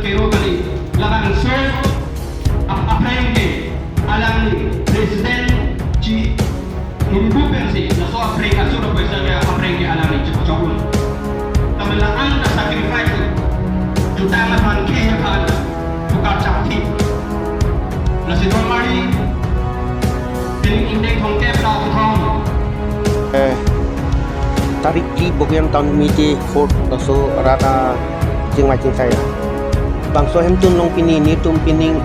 pero kali lakan so aprende alang presiden ci nunggu pensi la so Afrika sudah bisa dia aprende alang ci pocokul tamala anda sacrifice juta na pan ke kan buka cakti la si normali din indek hong ke ta thong tarik di bagian tahun miti Ford so rata jeng macam saya bangso hem tun long pini ni tum pining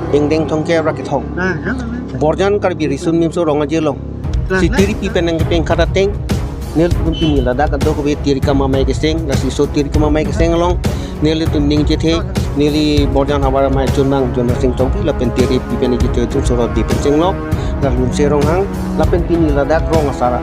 deng thong ke rakit hong borjan kar bi risun mim so ronga jelong si tiri pi penang peng kata teng nel tum pini lada ka do ko be tiri ka mamai ke seng la si so tiri ka mamai ke seng long nel tum ning je the neli borjan hawara mai chunang jona sing tong pi la pen tiri pi pen je te so ro di pen seng lo la lum se rong hang la pen pini lada rong asara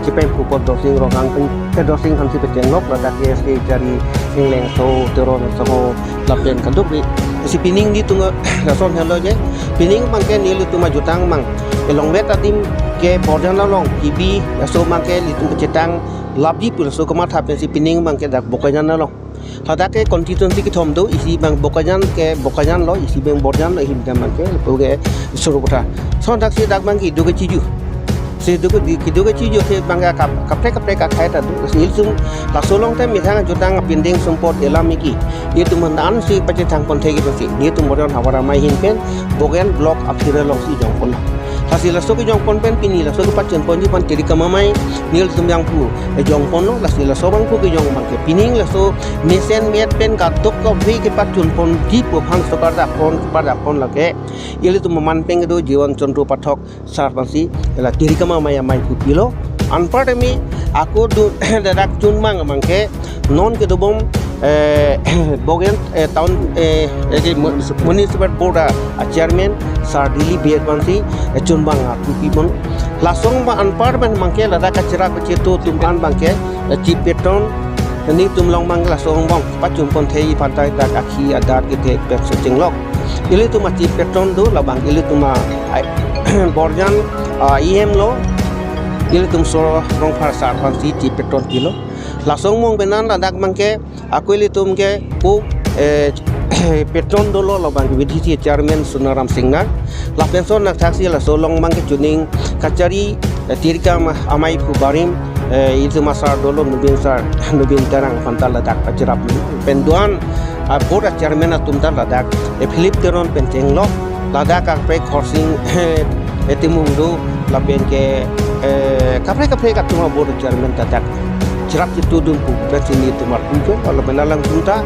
cipen pupot dosing rong hang pen dosing han si pen nok lada ke si jari sing leng so teron so la pen kaduk bi si pining di tunga rason hello je pining mangke neli tuma jutang mang elong bet adim ke borjan la long ibi so mangke li tung cetang labdi pul so kama tha pen si pining mangke dak bokajan la long lada ke constituency ki thom do isi bang bokajan lo isi bang borjan lo him mangke puge suru putra son dak si dak mangki duga ciju si duga ciju ke bangga kapre ka khai ta du sil sum la solong te mi thang jutang pinding sumpot elamiki itu mendan si pace thang kon thegi si ni tu modon hawara mai hin pen bogen block aphira long si jong kon hasil la so ki jong kon pen pini la so ki pacen pon ji pan tiri kamamai nil sum yang pu e jong kon lo la si la so bang pu ki jong mang ke pining la so mesen met pen ka tok ko vi ki pacun pon ji pu phang so par da pon la ke ili tu man peng do jiwan chondro pathok sarpansi la tiri kamamai mai pu pilo anpar mi aku du dadak chun mang ke non ke do bom bogen town municipal board chairman sar dili berbansi chunbang pipon lasong ba anpar ban mangke lada kachira ko cheto tumban bangke chief patron ni tumlong mang lasong bang pachum pon thei pantai dak akhi adar ke tek pek chinglok ili tuma chief patron do labang ili tuma borjan em lo ili tum so rong phar sar pansi chief patron kilo lasong mong benan ladak mangke aku ili tum ke ku petron dolo labang vidhi chairman Sunaram Singna la pension nak taksi la solong mangke juning kachari tirka amai ku barim itu masar dolo nubin tarang pantal ladak pacirap penduan board chairman atum tar ladak Philip teron penteng lo ladak ak pre crossing etimung do la benke kapre ka tuma board chairman tadak cerap itu dum pu sini tumar punjo kalau benalang punta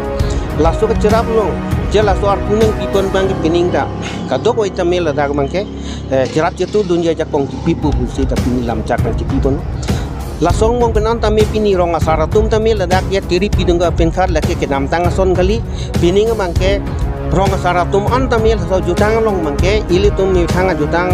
laso ke cerap long jela so ar puneng pipon bang pining da kadok oi tamel da mangke cerap itu dunia jakong pipu busi tapi nilam cakang pipon lasong mong benan tami pini rong asara tum tamel da ya tiri pidunga penkhar lake ke nam tang son kali pining mangke rong asara tum an tamel so jutang long mangke ili tum mi thanga jutang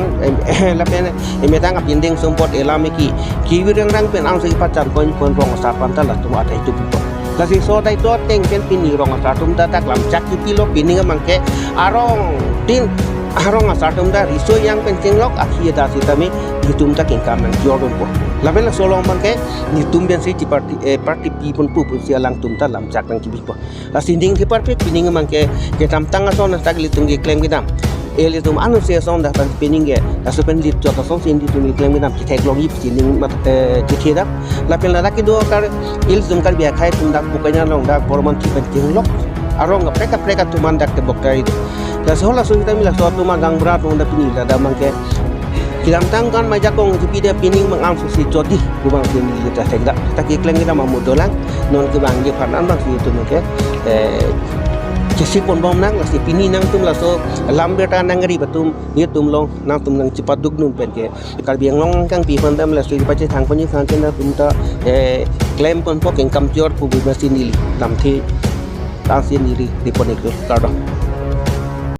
la pen emetang pinding sumpot elamiki kiwirang rang pen ang sei pacan pon rong asara pantal la tum ada itu pipon lasi so dai to teng ken pini rong asara tum ta tak lam cak pilo pining mangke arong tin arong asara tum da riso yang pencing lok akhir da sitami hitum ta king kamen jordan po label solong mangke ni tum ben sei parti pipon pu sialang tum ta lam cak nang kibi po la sinding ki parti pining mangke ke tam tanga son tak litung ge klem gidam eli tum anu se son da pan pining ge la so pen lit to son sindi tum klem gidam ki tek logi pining mat ki theda la pen la ki do kar il tum kar biya khai tum dak bukanya long dak borman ki pencing lok arong preka tuman dak te boktari la so la so kita mila so tuman gang berat unda pini la da mangke kiram tangkan majakong jipi dia pining mangam susi jodi kubang pini kita tegak tak kleng kita mamudolang non ke bang je panan bang si itu mangke kesi pon bom nang la si pini nang tum la so lambeta nang ri batum ni tum long nang tum nang cepat dug nun pen ke kal biang long kang pi pon tam la so pace thang pon ni khang ken tum ta claim pon pok eng kam jor pu bi masin ni lam thi tang sin ni ri di pon ek kardo